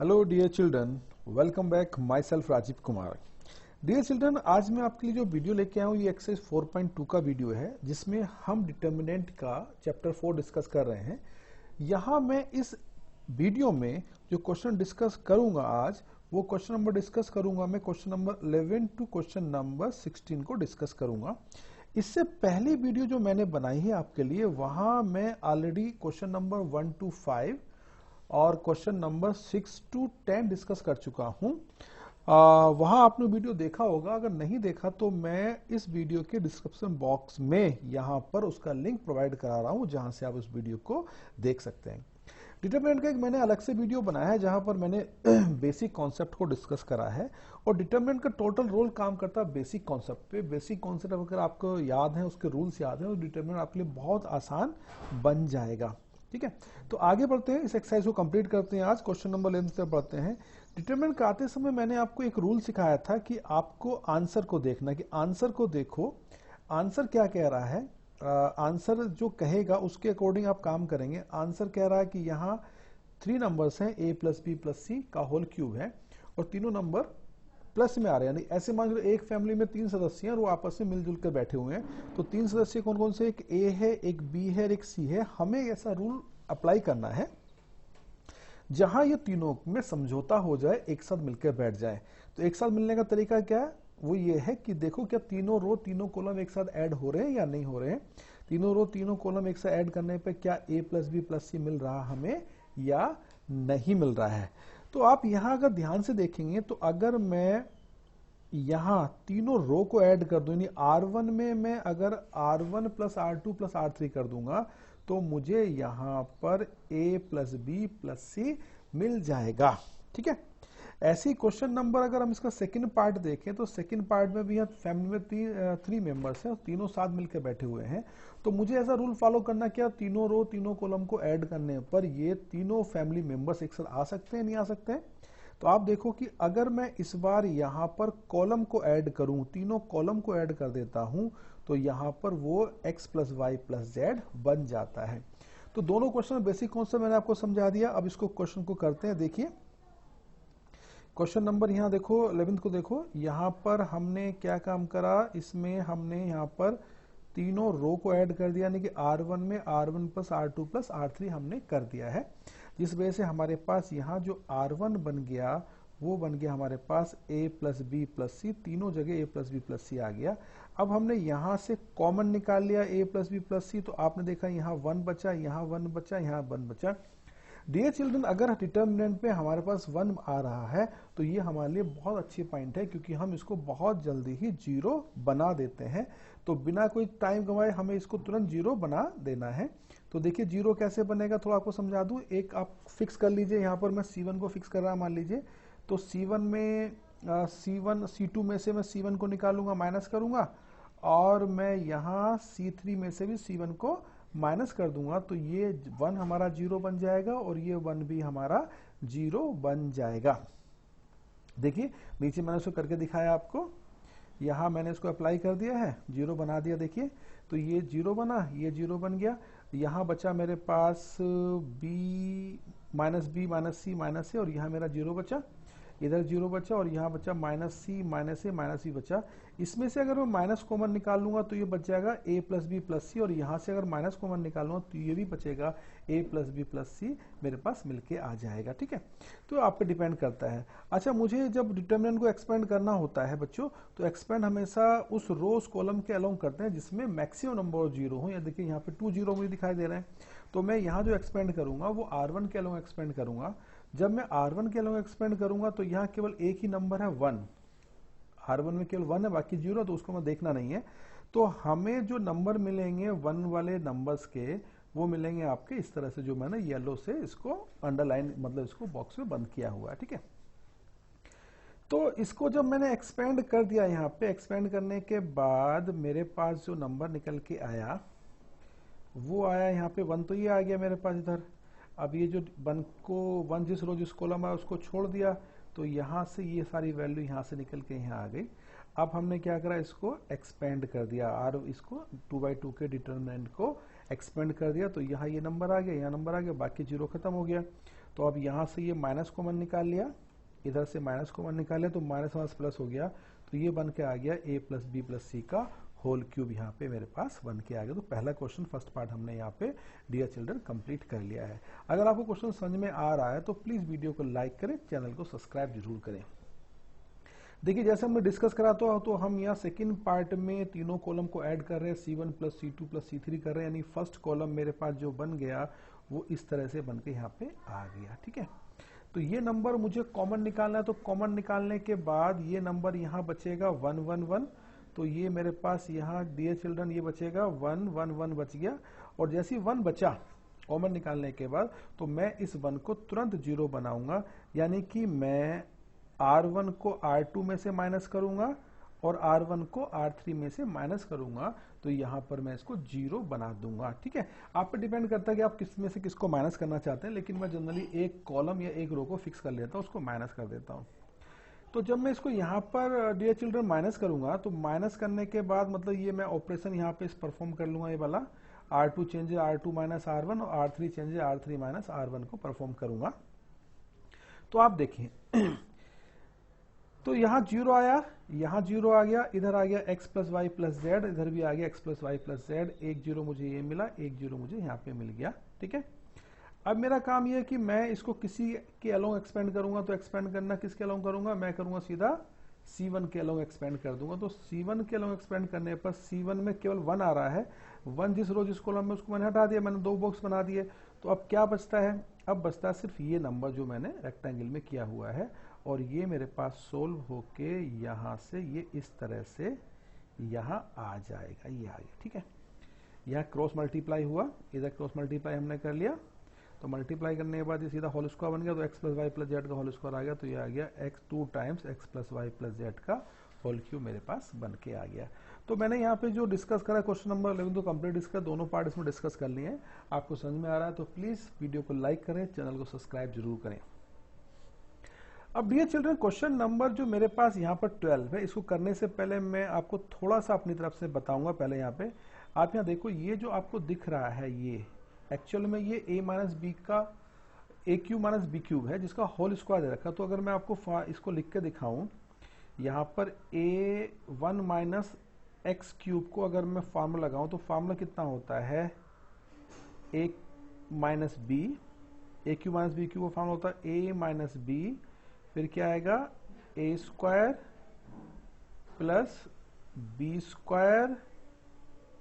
Hello dear children, welcome back. Myself Rajeev Kumar. Dear children, आज मैं आपके लिए जो वीडियो लेके आया हूँ ये एक्सरसाइज 4.2 का वीडियो है, जिसमें हम डिटर्मिनेंट का चैप्टर 4 डिस्कस कर रहे हैं। यहाँ मैं इस वीडियो में जो क्वेश्चन डिस्कस करूंगा आज, वो क्वेश्चन नंबर डिस्कस करूंगा मैं question number 11 to question number 16 को डिस्कस करूंगा। इससे पहली वीडियो जो मैंने बनाई है आपके लिए, वहां मैं ऑलरेडी क्वेश्चन नंबर 1 टू 5 और क्वेश्चन नंबर 6 टू 10 डिस्कस कर चुका हूं। वहां आपने वीडियो देखा होगा, अगर नहीं देखा तो मैं इस वीडियो के डिस्क्रिप्शन बॉक्स में यहां पर उसका लिंक प्रोवाइड करा रहा हूं, जहां से आप उस वीडियो को देख सकते हैं। डिटरमिनेंट का एक मैंने अलग से वीडियो बनाया है जहां पर मैंने बेसिक कॉन्सेप्ट को डिस्कस करा है, और डिटरमिनेंट का टोटल रोल काम करता है बेसिक कॉन्सेप्ट पे। बेसिक कॉन्सेप्ट अगर आपको याद है, उसके रूल्स याद है, तो डिटरमिनेंट आपके लिए बहुत आसान बन जाएगा। ठीक है, तो आगे बढ़ते हैं, इस एक्सरसाइज को कंप्लीट करते हैं। आज क्वेश्चन नंबर 11 से बढ़ते हैं। डिटरमिनेंट कराते समय मैंने आपको एक रूल सिखाया था कि आपको आंसर को देखना, कि आंसर को देखो, आंसर क्या कह रहा है। आंसर जो कहेगा उसके अकॉर्डिंग आप काम करेंगे। आंसर कह रहा है कि यहाँ 3 नंबर्स हैं, a प्लस बी प्लस सी का होल क्यूब है, और तीनों नंबर प्लस में आ रहे हैं। यानी ऐसे मान लो एक फैमिली में 3 सदस्य हैं और वो आपस में मिलजुल कर बैठे हुए हैं। तो 3 सदस्य कौन कौन से, एक ए है, एक बी है और एक सी है। हमें ऐसा रूल अप्लाई करना है जहां ये तीनों में समझौता हो जाए, एक साथ मिलकर बैठ जाए। तो एक साथ मिलने का तरीका क्या है, वो ये है कि देखो क्या तीनों रो तीनों कॉलम एक साथ ऐड हो रहे हैं या नहीं हो रहे हैं। तीनों रो तीनों कॉलम एक साथ ऐड करने पे क्या a प्लस बी प्लस सी मिल रहा हमें या नहीं मिल रहा है। तो आप यहां अगर ध्यान से देखेंगे तो अगर मैं यहां तीनों रो को ऐड कर दूं, यानी R1 में मैं अगर R1 plus R2 plus R3 कर दूंगा, तो मुझे यहां पर a प्लस बी प्लस सी मिल जाएगा। ठीक है, ऐसे ही क्वेश्चन नंबर अगर हम इसका सेकंड पार्ट देखें, तो सेकंड पार्ट में भी यहाँ फैमिली में 3 मेंबर्स हैं, तीनों साथ मिलकर बैठे हुए हैं। तो मुझे ऐसा रूल फॉलो करना, क्या तीनों रो तीनों कॉलम को ऐड करने पर ये तीनों फैमिली मेंबर्स एक साथ आ सकते हैं, नहीं आ सकते हैं। तो आप देखो कि अगर मैं इस बार यहां पर कॉलम को ऐड करूं, तीनों कॉलम को ऐड कर देता हूं, तो यहां पर वो x plus y plus z बन जाता है। तो दोनों क्वेश्चन बेसिक कॉन्सेप्ट मैंने आपको समझा दिया। अब इसको क्वेश्चन को करते हैं। देखिए क्वेश्चन नंबर यहाँ देखो 11 को देखो, यहाँ पर हमने क्या काम करा, इसमें हमने यहाँ पर तीनों रो को ऐड कर दिया, यानी कि R1 में R1 plus R2 plus R3 हमने कर दिया है, जिस वजह से हमारे पास यहाँ जो R1 बन गया वो बन गया हमारे पास a प्लस बी प्लस सी, तीनों जगह a प्लस बी प्लस सी आ गया। अब हमने यहाँ से कॉमन निकाल लिया a प्लस बी प्लस सी, तो आपने देखा यहाँ 1 बचा, यहाँ 1 बचा, यहाँ 1 बचा। डियर चिल्ड्रन, अगर डिटर्मिनेंट में हमारे पास 1 आ रहा है तो ये हमारे लिए बहुत अच्छी पॉइंट है, क्योंकि हम इसको बहुत जल्दी ही 0 बना देते हैं। तो बिना कोई टाइम गंवाए हमें इसको तुरंत 0 बना देना है। तो देखिए 0 कैसे बनेगा, थोड़ा आपको समझा दूं। एक आप फिक्स कर लीजिए, यहाँ पर मैं C1 को फिक्स कर रहा मान लीजिए। तो C1 में C1 C2 में से मैं C1 को निकालूंगा, माइनस करूंगा, और मैं यहाँ C3 में से भी C1 को माइनस कर दूंगा। तो ये 1 हमारा 0 बन जाएगा और ये 1 भी हमारा 0 बन जाएगा। देखिए नीचे मैंने उसको करके दिखाया आपको, यहां मैंने इसको अप्लाई कर दिया है, 0 बना दिया। देखिए तो ये 0 बना, ये 0 बन गया। यहां बचा मेरे पास b माइनस सी माइनस है, और यहां मेरा 0 बचा, इधर 0 बचा, और यहाँ बचा माइनस सी माइनस ए माइनस सी बचा। इसमें से अगर मैं माइनस कॉमन निकाल लूंगा तो ये बच जाएगा a प्लस बी प्लस सी, और यहाँ से अगर माइनस कॉमन निकालूंगा तो ये भी बचेगा a प्लस बी प्लस सी मेरे पास मिलके आ जाएगा। ठीक है, तो आप पे डिपेंड करता है। अच्छा, मुझे जब डिटर्मिनेंट को एक्सपेंड करना होता है बच्चों, तो एक्सपेंड हमेशा उस रोज कॉलम के अलोंग करते हैं जिसमें मैक्सिमम नंबर ऑफ 0 हो। या देखिए यहाँ पे 2 0 मुझे दिखाई दे रहे हैं, तो मैं यहाँ जो एक्सपेंड करूंगा वो R1 के अलोंग एक्सपेंड करूंगा। जब मैं R1 के अलोंग एक्सपेंड करूंगा तो यहाँ केवल एक ही नंबर है 1, R1 में केवल 1 है, बाकी 0, तो उसको मैं देखना नहीं है। तो हमें जो नंबर मिलेंगे 1 वाले नंबर्स के, वो मिलेंगे आपके इस तरह से, जो मैंने येलो से इसको अंडरलाइन, मतलब इसको बॉक्स में बंद किया हुआ है। ठीक है, तो इसको जब मैंने एक्सपेंड कर दिया, यहाँ पे एक्सपेंड करने के बाद मेरे पास जो नंबर निकल के आया वो आया यहाँ पे 1, तो ये आ गया मेरे पास इधर। अब ये जो 1 जिस रो जिस कॉलम है उसको छोड़ दिया, तो यहाँ से ये सारी वैल्यू यहाँ से निकल के यहाँ आ गई। अब हमने क्या करा, इसको एक्सपेंड कर दिया, और इसको 2/2 के डिटर्मिनेंट को एक्सपेंड कर दिया, तो यहाँ ये नंबर आ गया, यहाँ नंबर आ गया, बाकी 0 खत्म हो गया। तो अब यहाँ से ये माइनस कॉमन निकाल लिया, इधर से माइनस कॉमन निकाल लिया, तो माइनस माइनस प्लस हो गया, तो ये बन के आ गया a प्लस बी प्लस सी का होल क्यूब यहाँ पे मेरे पास बन के आ गया। तो पहला क्वेश्चन फर्स्ट पार्ट हमने यहाँ पे डियर चिल्ड्रन कंप्लीट कर लिया है। अगर आपको क्वेश्चन समझ में आ रहा है तो प्लीज वीडियो को लाइक करें, चैनल को सब्सक्राइब जरूर करें। देखिए जैसे हमने डिस्कस करा तो हम यहाँ सेकंड पार्ट में तीनों कॉलम को ऐड कर रहे हैं, C1 plus C2 plus C3 कर रहे हैं, यानी फर्स्ट कॉलम मेरे पास जो बन गया वो इस तरह से बन के यहाँ पे आ गया। ठीक है, तो ये नंबर मुझे कॉमन निकालना है, तो कॉमन निकालने के बाद ये नंबर यहाँ बचेगा 1 1 1, तो ये मेरे पास यहाँ डियर चिल्ड्रन ये बचेगा 1 1 1 बच गया। और जैसे ही 1 बचा कॉमन निकालने के बाद, तो मैं इस 1 को तुरंत 0 बनाऊंगा, यानी कि मैं R1 को R2 में से माइनस करूंगा और R1 को R3 में से माइनस करूंगा, तो यहां पर मैं इसको 0 बना दूंगा। ठीक है, आप पे डिपेंड करता है कि आप किस में से किसको माइनस करना चाहते हैं, लेकिन मैं जनरली एक कॉलम या एक रो को फिक्स कर लेता हूं, उसको माइनस कर देता हूं। तो जब मैं इसको यहाँ पर डियर चिल्ड्रन माइनस करूंगा, तो माइनस करने के बाद मतलब ये मैं ऑपरेशन यहाँ पे परफॉर्म कर लूंगा, ये वाला R2 change R2 minus R1 और R3 change R3 minus R1 को परफॉर्म करूंगा। तो आप देखिए तो यहाँ 0 आया, यहाँ 0 आ गया, इधर आ गया x plus y plus z, इधर भी आ गया x plus y plus z, 1 0 मुझे ये मिला, 1 0 मुझे यहाँ पे मिल गया। ठीक है, अब मेरा काम ये है कि मैं इसको किसी के अलोंग एक्सपेंड करूंगा, तो एक्सपेंड करना किसके अलोंग करूंगा, मैं करूंगा सीधा C1 के अलोंग एक्सपेंड कर दूंगा। तो C1 के अलोंग एक्सपेंड करने पर C1 में केवल 1 आ रहा है, 1 जिस रो जिस कॉलम में उसको मैंने हटा दिया, मैंने 2 बॉक्स बना दिए। तो अब क्या बचता है, अब बचता है सिर्फ ये नंबर जो मैंने रेक्टेंगल में किया हुआ है, और ये मेरे पास सोल्व होके यहाँ से ये इस तरह से यहाँ आ जाएगा, ये आ गया। ठीक है, यहाँ क्रॉस मल्टीप्लाई हुआ, इधर क्रॉस मल्टीप्लाई हमने कर लिया, तो मल्टीप्लाई करने के बाद ये सीधा होल स्क्वायर बन गया, तो x plus y plus z का होल स्क्वायर आ गया, तो ये आ गया x 2 times x plus y plus z का होल क्यूब मेरे पास बन के आ गया। तो मैंने यहाँ पे जो डिस्कस करा क्वेश्चन नंबर 11 तो कंप्लीट डिस्कस, दोनों पार्ट इसमें डिस्कस कर लिए हैं। आपको समझ में आ रहा है तो प्लीज वीडियो को लाइक करें, चैनल को सब्सक्राइब जरूर करें। अब डियर चिल्ड्रन क्वेश्चन नंबर जो मेरे पास यहाँ पर 12 है, इसको करने से पहले मैं आपको थोड़ा सा अपनी तरफ से बताऊंगा। पहले यहाँ पे आप यहाँ देखो, ये जो आपको दिख रहा है ये एक्चुअल में ये a माइनस बी का a cube minus b cube है, जिसका होल स्क्वायर दे रखा। तो अगर मैं आपको इसको लिख के दिखाऊं, यहाँ पर a1 माइनस एक्स क्यूब को अगर मैं फार्मूला लगाऊं, तो फार्मूला कितना होता है, a minus b, a cube minus b cube का फार्मूला होता है a माइनस बी, फिर क्या आएगा a square plus B square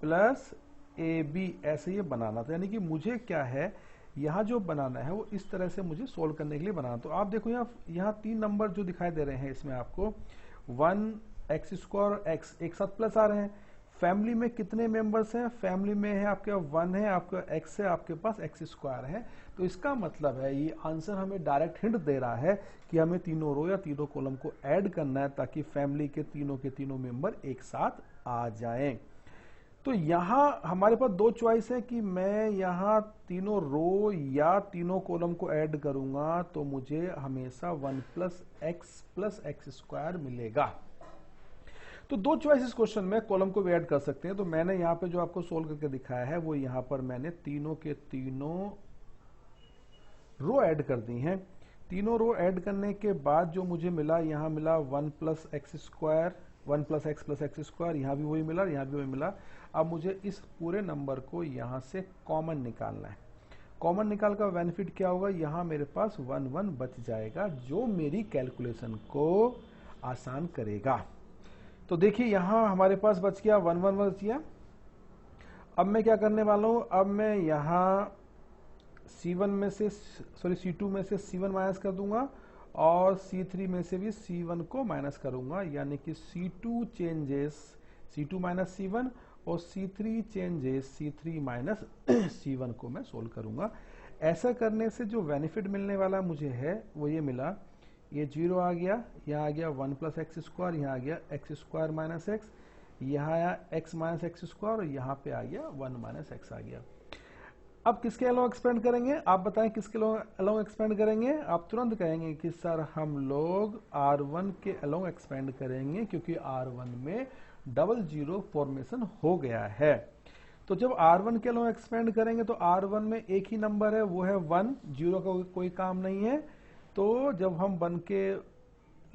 plus a b, ऐसे ये बनाना था। यानी कि मुझे क्या है, यहाँ जो बनाना है वो इस तरह से मुझे सोल्व करने के लिए बनाना। तो आप देखो यहाँ 3 नंबर जो दिखाई दे रहे हैं, इसमें आपको 1 एक्स स्क्वायर और एक्स एक साथ प्लस आ रहे हैं। फैमिली में कितने मेंबर्स हैं, फैमिली में है आपके 1 है, आपका एक्स है, आपके पास एक्स स्क्वायर है। तो इसका मतलब है ये आंसर हमें डायरेक्ट हिंट दे रहा है कि हमें तीनों रो या तीनों कॉलम को ऐड करना है, ताकि फैमिली के तीनों मेंबर एक साथ आ जाएं। तो यहाँ हमारे पास 2 चॉइस है कि मैं यहाँ तीनों रो या तीनों कॉलम को ऐड करूंगा, तो मुझे हमेशा 1 प्लस एक्स स्क्वायर मिलेगा। तो 2 चॉइस इस क्वेश्चन में, कॉलम को भी ऐड कर सकते हैं। तो मैंने यहाँ पे जो आपको सोल्व करके दिखाया है, वो यहाँ पर मैंने तीनों के तीनों रो ऐड कर दी हैं। तीनों रो ऐड करने के बाद जो मुझे मिला, यहाँ मिला 1 plus x square, 1 plus x square, यहाँ भी वही मिला, यहाँ भी वही मिला। अब मुझे इस पूरे नंबर को यहाँ से कॉमन निकालना है। कॉमन निकाल का बेनिफिट क्या होगा, यहाँ मेरे पास 1 1 बच जाएगा, जो मेरी कैलकुलेशन को आसान करेगा। तो देखिए यहाँ हमारे पास बच गया 1 1 बच गया। अब मैं क्या करने वाला हूँ, अब मैं यहाँ C2 में से C1 माइनस कर दूंगा और C3 में से भी C1 को माइनस करूंगा, यानी कि C2 changes C2 minus C1 और C3 changes C3 minus C1 को मैं सोल्व करूंगा। ऐसा करने से जो बेनिफिट मिलने वाला मुझे है वो ये मिला, ये 0 आ गया, यहाँ आ गया 1 प्लस एक्स स्क्वायर, यहाँ आ गया एक्स स्क्वायर माइनस एक्स, यहाँ आया एक्स माइनस एक्स स्क्वायर और यहाँ पे आ गया 1 माइनस एक्स आ गया। अब किसके अलोंग एक्सपेंड करेंगे, आप बताएं किसके अलोंग एक्सपेंड करेंगे। आप तुरंत कहेंगे कि सर हम लोग R1 के अलोंग एक्सपेंड करेंगे, क्योंकि R1 में डबल जीरो फॉर्मेशन हो गया है। तो जब R1 के लिए एक्सपेंड करेंगे तो R1 में एक ही नंबर है, वो है 1, 0 का कोई काम नहीं है। तो जब हम 1 के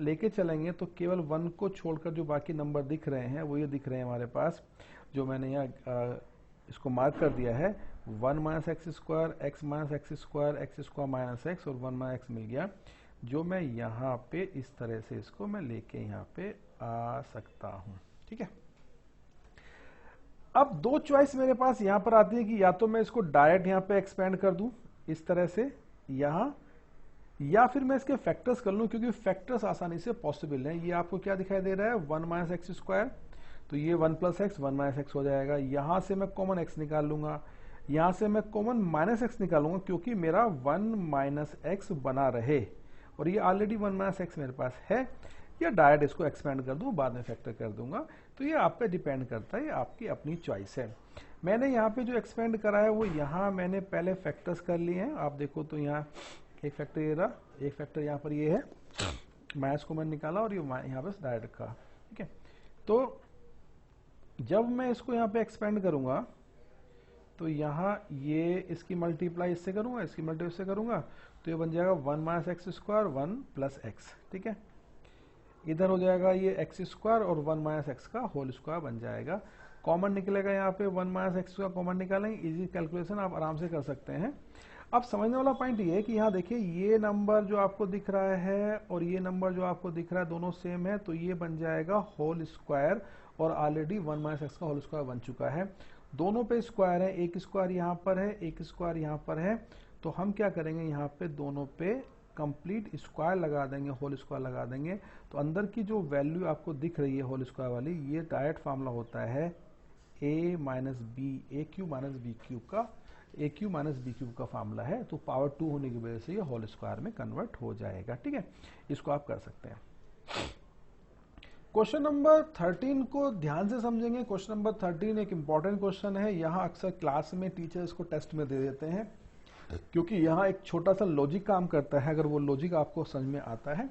लेके चलेंगे तो केवल 1 को छोड़कर जो बाकी नंबर दिख रहे हैं वो ये दिख रहे हैं हमारे पास, जो मैंने यहाँ इसको मार्क कर दिया है, 1 minus x square, x minus x square, x square minus x और 1 माइनस एक्स मिल गया, जो मैं यहाँ पे इस तरह से इसको मैं लेके यहाँ पे आ सकता हूँ। ठीक है, अब दो चॉइस मेरे पास यहाँ पर आती है कि या तो मैं इसको डायरेक्ट यहाँ पे एक्सपेंड कर दूं इस तरह से यहाँ, या फिर मैं इसके फैक्टर्स कर लूं, क्योंकि फैक्टर्स आसानी से पॉसिबल है। ये आपको क्या दिखाई दे रहा है, 1 माइनस एक्स स्क्वायर, तो ये 1 प्लस एक्स 1 माइनस एक्स हो जाएगा। यहां से मैं कॉमन एक्स निकाल लूंगा, यहां से मैं कॉमन माइनस एक्स निकालूंगा, क्योंकि मेरा 1 माइनस एक्स बना रहे, और ये ऑलरेडी 1 माइनस एक्स मेरे पास है। या डायरेक्ट इसको एक्सपेंड कर दूं, बाद में फैक्टर कर दूंगा, तो ये आप पे डिपेंड करता है, ये आपकी अपनी चॉइस है। मैंने यहाँ पे जो एक्सपेंड करा है वो यहाँ मैंने पहले फैक्टर्स कर लिए हैं। आप देखो तो यहाँ एक फैक्टर ये रहा, एक फैक्टर यहाँ पर ये है, माइनस को मैंने निकाला और ये यहाँ पे डायरेक्ट रखा। ठीक है, तो जब मैं इसको यहाँ पे एक्सपेंड करूंगा तो यहाँ ये इसकी मल्टीप्लाई इससे करूंगा, इसकी मल्टीप्लाई इससे करूंगा, तो ये बन जाएगा 1 minus x square 1 plus x. ठीक है, इधर हो जाएगा ये एक्स स्क्वायर और 1 माइनस एक्स का होल स्क्वायर बन जाएगा। कॉमन निकलेगा यहाँ पे 1 माइनस एक्स का कॉमन निकालेंगे, इजी कैलकुलेशन आप आराम से कर सकते हैं। अब समझने वाला पॉइंट ये है कि यहाँ देखिए ये नंबर जो आपको दिख रहा है और ये नंबर जो आपको दिख रहा है दोनों सेम है, तो ये बन जाएगा होल स्क्वायर, और ऑलरेडी 1 माइनस एक्स का होल स्क्वायर बन चुका है। दोनों पे स्क्वायर है, एक स्क्वायर यहाँ पर है, एक स्क्वायर यहाँ पर है, तो हम क्या करेंगे यहाँ पे दोनों पे कंप्लीट स्क्वायर लगा देंगे, होल स्क्वायर लगा देंगे। तो अंदर की जो वैल्यू आपको दिख रही है होल स्क्वायर वाली, ये डायरेक्ट फार्मूला होता है a minus b, a cube minus b cube का, a cube minus b cube का फार्मूला है। तो पावर 2 होने की वजह से ये होल स्क्वायर में कन्वर्ट हो जाएगा। ठीक है, इसको आप कर सकते हैं। क्वेश्चन नंबर 13 को ध्यान से समझेंगे। क्वेश्चन नंबर 13 एक इंपॉर्टेंट क्वेश्चन है। यहाँ अक्सर क्लास में टीचर इसको टेस्ट में दे देते हैं, क्योंकि यहाँ एक छोटा सा लॉजिक काम करता है। अगर वो लॉजिक आपको समझ में आता है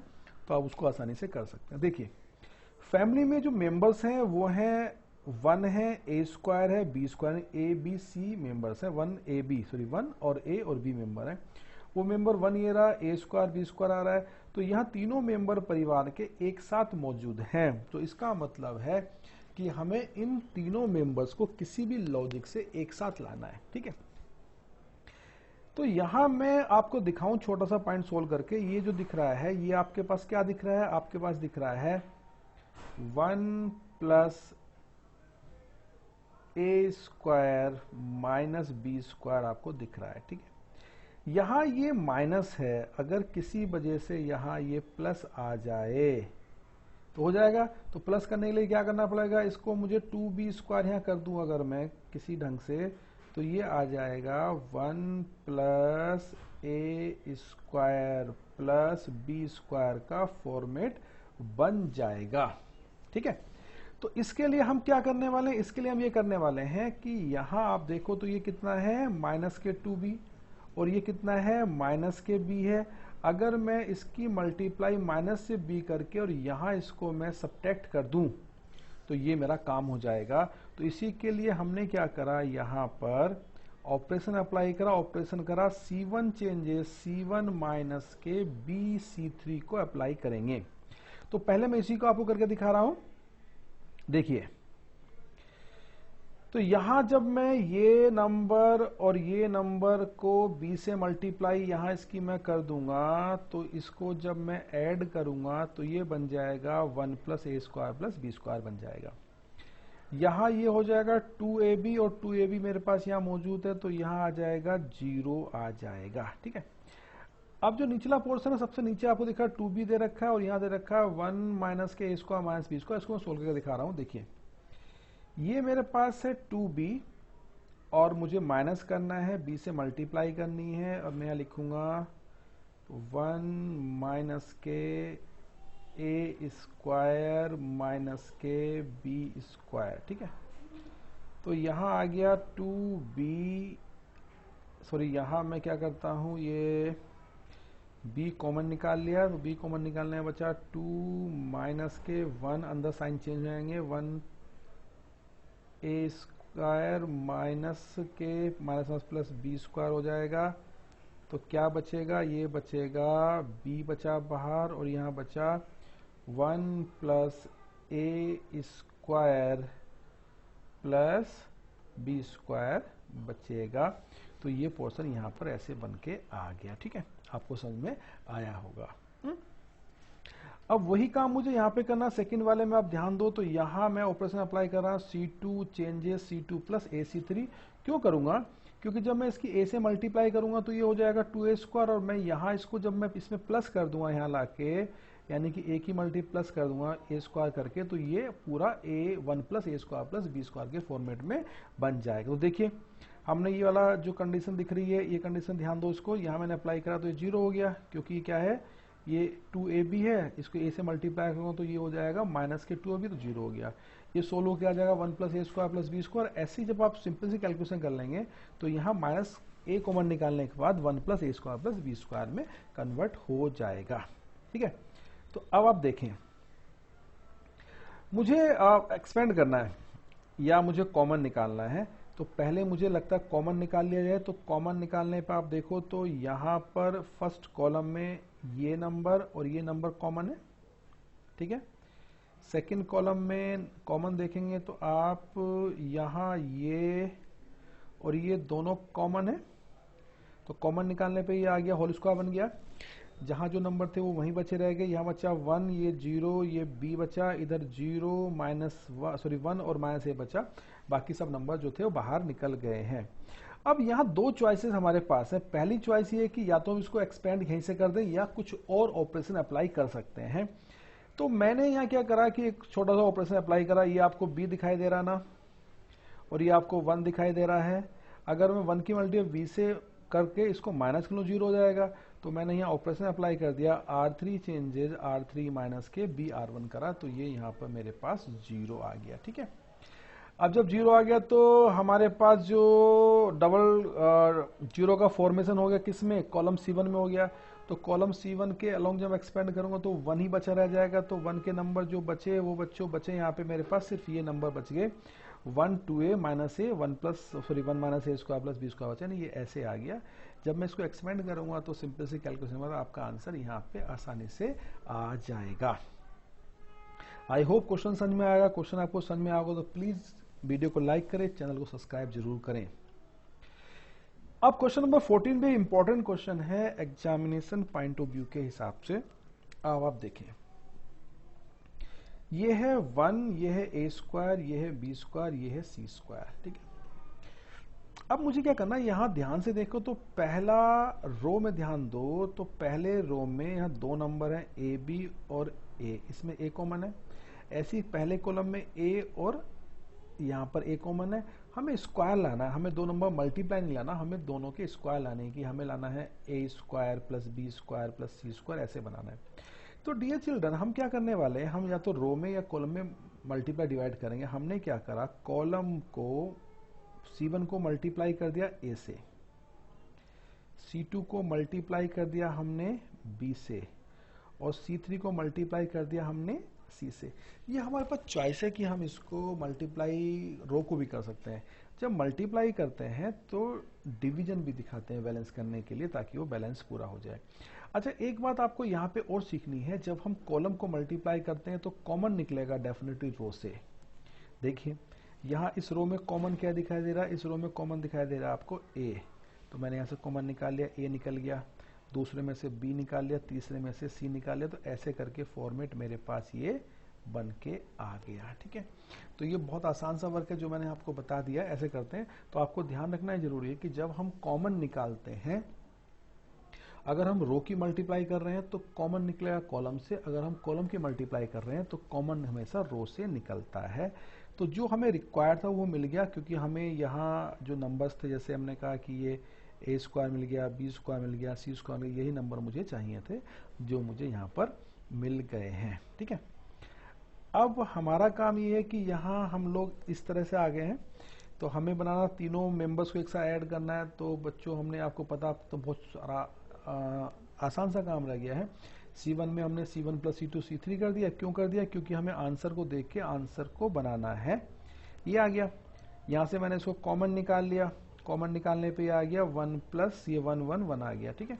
तो आप उसको आसानी से कर सकते हैं। देखिए, फैमिली में जो मेंबर्स हैं वो हैं 1 है, ए स्क्वायर है, बी स्क्वायर है, ए बी सी मेंबर्स है, 1 और ए और बी मेंबर है। वो मेंबर 1 ये रहा, ए स्क्वायर बी स्क्वायर आ रहा है, तो यहाँ तीनों मेंबर परिवार के एक साथ मौजूद हैं। तो इसका मतलब है कि हमें इन तीनों मेंबर्स को किसी भी लॉजिक से एक साथ लाना है। ठीक है, तो यहां मैं आपको दिखाऊं छोटा सा पॉइंट सोल्व करके। ये जो दिख रहा है ये आपके पास क्या दिख रहा है, आपके पास दिख रहा है 1 plus A square minus B square आपको दिख रहा है। ठीक है, यहां ये माइनस है, अगर किसी वजह से यहां ये प्लस आ जाए तो हो जाएगा। तो प्लस करने के लिए क्या करना पड़ेगा, इसको मुझे 2b स्क्वायर यहां कर दूं अगर मैं किसी ढंग से, तो ये आ जाएगा 1 plus A square plus B square का फॉर्मेट बन जाएगा। ठीक है, तो इसके लिए हम क्या करने वाले हैं, इसके लिए हम ये करने वाले हैं कि यहां आप देखो तो ये कितना है माइनस के 2b, और ये कितना है माइनस के b है। अगर मैं इसकी मल्टीप्लाई माइनस से b करके और यहां इसको मैं सब्ट्रैक्ट कर दूं तो ये मेरा काम हो जाएगा। तो इसी के लिए हमने क्या करा, यहां पर ऑपरेशन अप्लाई करा, ऑपरेशन करा, C1 चेंजेस C1 माइनस के B C3 को अप्लाई करेंगे। तो पहले मैं इसी को आपको करके दिखा रहा हूं। देखिए, तो यहां जब मैं ये नंबर और ये नंबर को b से मल्टीप्लाई यहां इसकी मैं कर दूंगा, तो इसको जब मैं ऐड करूंगा तो ये बन जाएगा 1 plus A square plus B square बन जाएगा। यहां ये हो जाएगा 2ab, और 2ab मेरे पास यहां मौजूद है, तो यहां आ जाएगा 0 आ जाएगा। ठीक है, अब जो निचला पोर्शन है सबसे नीचे आपको दिखा 2b दे रखा है और यहां दे रखा है 1 माइनस के ए स्क्वायर माइनस बी स्क्वायर। इसको मैं सोल्व करके दिखा रहा हूं। देखिए, ये मेरे पास है 2b और मुझे माइनस करना है, b से मल्टीप्लाई करनी है, और मैं यहां लिखूंगा 1 माइनस के ए स्क्वायर माइनस के बी स्क्वायर। ठीक है, तो यहां आ गया 2b, सॉरी यहां मैं क्या करता हूं, ये b कॉमन निकाल लिया, तो b कॉमन निकालने में बचा 2 माइनस के 1, अंदर साइन चेंज हो जाएंगे, 1 ए स्क्वायर माइनस के माइनस प्लस बी स्क्वायर हो जाएगा। तो क्या बचेगा, ये बचेगा b बचा बाहर और यहाँ बचा 1 plus A square plus B square बचेगा। तो ये पोर्शन यहाँ पर ऐसे बन के आ गया। ठीक है, आपको समझ में आया होगा। अब वही काम मुझे यहाँ पे करना, सेकंड वाले में आप ध्यान दो तो यहाँ मैं ऑपरेशन अप्लाई कर रहा हूँ C2 changes C2 plus AC3। क्यों करूंगा, क्योंकि जब मैं इसकी a से मल्टीप्लाई करूंगा तो ये हो जाएगा 2a स्क्वायर, और मैं यहाँ इसको जब मैं इसमें प्लस कर दूंगा यहाँ लाके, यानी कि a की मल्टी प्लस कर दूंगा a स्क्वायर करके, तो ये पूरा a1 plus a square plus b square के फॉर्मेट में बन जाएगा। तो देखिए हमने ये वाला जो कंडीशन दिख रही है, ये कंडीशन ध्यान दो इसको, यहाँ मैंने अप्लाई करा तो ये 0 हो गया, क्योंकि क्या है ये 2ab है, इसको a से मल्टीप्लाई करूंगा तो ये हो जाएगा माइनस के 2ab, तो 0 हो गया। ये सोल्व होकर आ जाएगा 1 plus a square plus b square. ऐसे ही जब आप सिंपल सी कैलकुलेशन कर लेंगे तो यहाँ माइनस a कॉमन निकालने के बाद 1 plus a square plus b square में कन्वर्ट हो जाएगा। ठीक है, तो अब आप देखें, मुझे एक्सपेंड करना है या मुझे कॉमन निकालना है, तो पहले मुझे लगता है कॉमन निकाल लिया जाए। तो कॉमन निकालने पर आप देखो तो यहाँ पर फर्स्ट कॉलम में ये नंबर और ये नंबर कॉमन है। ठीक है, सेकंड कॉलम में कॉमन देखेंगे तो आप यहाँ ये और ये दोनों कॉमन है, तो कॉमन निकालने पे ये आ गया, होल स्क्वायर बन गया। जहां जो नंबर थे वो वहीं बचे रह गए, यहाँ बचा 1, ये 0, ये b बचा, इधर 0 माइनस 1 और माइनस a बचा, बाकी सब नंबर जो थे वो बाहर निकल गए हैं। अब यहाँ दो चॉइसेस हमारे पास है। पहली चॉइस ये है कि या तो हम इसको एक्सपेंड यहीं से कर दें या कुछ और ऑपरेशन अप्लाई कर सकते हैं। तो मैंने यहाँ क्या करा कि एक छोटा सा ऑपरेशन अप्लाई करा। ये आपको b दिखाई दे रहा ना, और ये आपको 1 दिखाई दे रहा है। अगर मैं 1 की मल्टी b से करके इसको माइनस कर लूँ 0 हो जाएगा। तो मैंने यहाँ ऑपरेशन अप्लाई कर दिया, R3 चेंजेस R3 माइनस के b R1 करा, तो ये यहाँ पर मेरे पास 0 आ गया। ठीक है, अब जब 0 आ गया तो हमारे पास जो डबल 0 का फॉर्मेशन हो गया किसमें, कॉलम C1 में हो गया। तो कॉलम C1 के अलोंग जब एक्सपेंड करूंगा तो 1 ही बचा रह जाएगा। तो 1 के नंबर जो बचे वो बचे यहाँ पे मेरे पास सिर्फ ये नंबर बच गए, 1 2a minus a 1 minus a square plus b square बचा, नहीं ये ऐसे आ गया। जब मैं इसको एक्सपेंड करूंगा तो सिंपल से कैलकुलेशन में आपका आंसर यहाँ पे आसानी से आ जाएगा। आई होप क्वेश्चन समझ में आएगा। क्वेश्चन आपको समझ में आएगा तो प्लीज वीडियो को लाइक करें, चैनल को सब्सक्राइब जरूर करें। अब क्वेश्चन नंबर 14 भी इंपॉर्टेंट क्वेश्चन है एग्जामिनेशन पॉइंट ऑफ व्यू के हिसाब से। अब आप देखें, ये है 1, ये है a स्क्वायर, ये है b स्क्वायर, ये है c स्क्वायर। ठीक है, अब मुझे क्या करना है, यहां ध्यान से देखो तो पहला रो में ध्यान दो तो पहले रो में यहाँ दो नंबर हैं ए बी और a, इसमें a कॉमन है। ऐसी पहले कॉलम में a और यहाँ पर a कॉमन है। हमें स्क्वायर लाना है, हमें दो नंबर मल्टीप्लाई नहीं लाना, हमें दोनों के स्क्वायर लाने की, हमें लाना है a square plus b square plus c square, ऐसे बनाना है। तो डियर चिल्ड्रन, हम क्या करने वाले हैं, हम या तो रो में या कॉलम में मल्टीप्लाई डिवाइड करेंगे। हमने क्या करा, कॉलम को C1 को मल्टीप्लाई कर दिया a से, C2 को मल्टीप्लाई कर दिया हमने b से, और C3 को मल्टीप्लाई कर दिया हमने C से। ये हमारे पास चॉइस है कि हम इसको मल्टीप्लाई रो को भी कर सकते हैं। जब मल्टीप्लाई करते हैं तो डिवीजन भी दिखाते हैं बैलेंस करने के लिए, ताकि वो बैलेंस पूरा हो जाए। अच्छा, एक बात आपको यहाँ पे और सीखनी है, जब हम कॉलम को मल्टीप्लाई करते हैं तो कॉमन निकलेगा डेफिनेटली रो से। देखिए यहाँ इस रो में कॉमन क्या दिखाई दे रहा है, इस रो में कॉमन दिखाई दे रहा है आपको a, तो मैंने यहाँ से कॉमन निकाल लिया, a निकल गया, दूसरे में से b निकाल लिया, तीसरे में से c निकाल लिया। तो ऐसे करके फॉर्मेट मेरे पास ये बन के आ गया। ठीक है, तो ये बहुत आसान सा वर्क है जो मैंने आपको बता दिया, ऐसे करते हैं। तो आपको ध्यान रखना जरूरी है कि जब हम कॉमन निकालते हैं, अगर हम रो की मल्टीप्लाई कर रहे हैं तो कॉमन निकलेगा कॉलम से, अगर हम कॉलम की मल्टीप्लाई कर रहे हैं तो कॉमन हमेशा रो से निकलता है। तो जो हमें रिक्वायर्ड था वो मिल गया, क्योंकि हमें यहाँ जो नंबर्स थे, जैसे हमने कहा कि ये a स्क्वायर मिल गया, b स्क्वायर मिल गया, c स्क्वायर मिल गया, यही नंबर मुझे चाहिए थे जो मुझे यहाँ पर मिल गए हैं। ठीक है, अब हमारा काम ये है कि यहाँ हम लोग इस तरह से आ गए हैं, तो हमें बनाना तीनों मेंबर्स को एक साथ ऐड करना है। तो बच्चों, हमने आपको पता तो बहुत सारा आसान सा काम रह गया है। C1 में हमने C1 प्लस C2 C3 कर दिया। क्यों कर दिया, क्योंकि हमें आंसर को देख के आंसर को बनाना है। ये आ गया। यहां से मैंने इसको कॉमन निकाल लिया, कॉमन निकालने पे आ गया 1 प्लस ये 1 1 1 आ गया। ठीक है,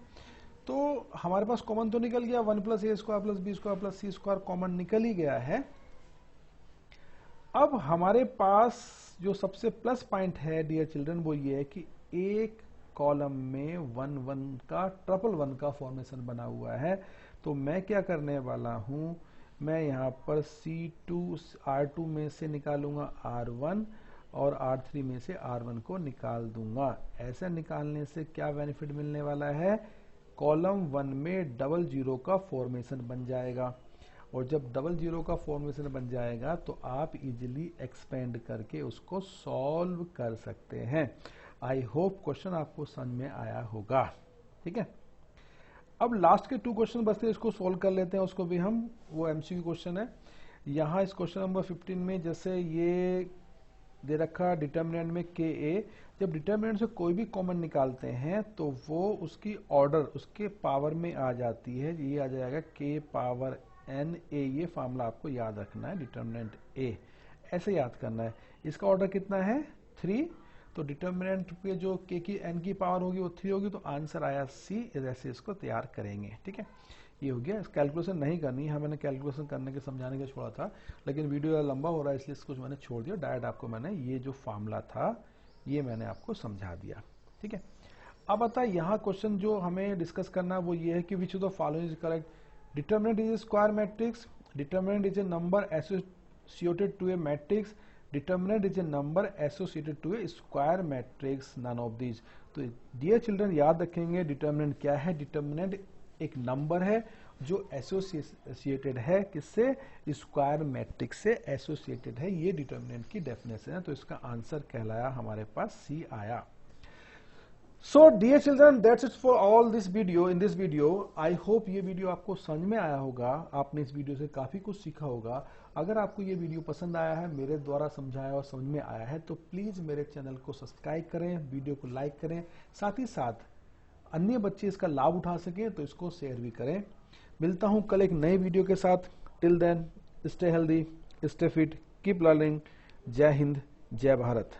तो हमारे पास कॉमन तो निकल गया, 1 plus A square plus B square plus C square common निकल ही गया है। अब हमारे पास जो सबसे प्लस पॉइंट है डियर चिल्ड्रन वो ये है कि एक कॉलम में 1 1 का ट्रिपल 1 का फॉर्मेशन बना हुआ है। तो मैं क्या करने वाला हूं, मैं यहाँ पर C2 R2 में से निकालूंगा R1 और R3 में से R1 को निकाल दूंगा। ऐसे निकालने से क्या बेनिफिट मिलने वाला है, कॉलम 1 में डबल जीरो का फॉर्मेशन बन जाएगा, और जब डबल जीरो का फॉर्मेशन बन जाएगा तो आप इजीली एक्सपेंड करके उसको सॉल्व कर सकते हैं। आई होप क्वेश्चन आपको समझ में आया होगा। ठीक है, अब लास्ट के 2 क्वेश्चन बचते हैं, इसको सॉल्व कर लेते हैं उसको भी हम। वो एमसीक्यू क्वेश्चन है। यहाँ इस क्वेश्चन नंबर 15 में जैसे ये दे रखा डिटर्मिनेंट में के ए, जब डिटर्मिनेंट से कोई भी कॉमन निकालते हैं तो वो उसकी ऑर्डर उसके पावर में आ जाती है। ये आ जाएगा के पावर एन ए, ये फार्मूला आपको याद रखना है, डिटर्मिनेंट ए ऐसे याद करना है। इसका ऑर्डर कितना है 3, तो डिटर्मिनेंट पे जो के की एन की पावर होगी वो 3 होगी, तो आंसर आया सी। ऐसे इसको तैयार करेंगे। ठीक है, ये हो गया। कैलकुलेशन नहीं करनी है, मैंने कैलकुलेशन करने के समझाने के छोड़ा था, लेकिन वीडियो लंबा हो रहा है इसलिए इसको मैंने छोड़ दिया। डायरेक्ट आपको मैंने ये जो फार्मूला था ये मैंने आपको समझा दिया। ठीक है, अब आता है यहाँ क्वेश्चन जो हमें डिस्कस करना है वो ये है कि which of the following is correct. Determinant is a square matrix. Determinant is a number associated to a matrix. Determinant is a number associated to a square matrix. None of these. तो dear children याद रखेंगे determinant क्या है। Determinant एक number है जो associated है किससे, स्क्वायर मैट्रिक्स से एसोसिएटेड है। ये डिटर्मिनेंट की डेफिनेशन है, तो इसका आंसर कहलाया हमारे पास सी आया। So dear children, that's it for all this video. In this video, I hope ये वीडियो आपको समझ में आया होगा, आपने इस वीडियो से काफी कुछ सीखा होगा। अगर आपको ये वीडियो पसंद आया है, मेरे द्वारा समझाया और समझ में आया है, तो प्लीज मेरे चैनल को सब्सक्राइब करें, वीडियो को लाइक करें, साथ ही साथ अन्य बच्चे इसका लाभ उठा सकें तो इसको शेयर भी करें। मिलता हूं कल एक नए वीडियो के साथ। Till then stay healthy, stay fit, keep learning. जय हिंद, जय भारत।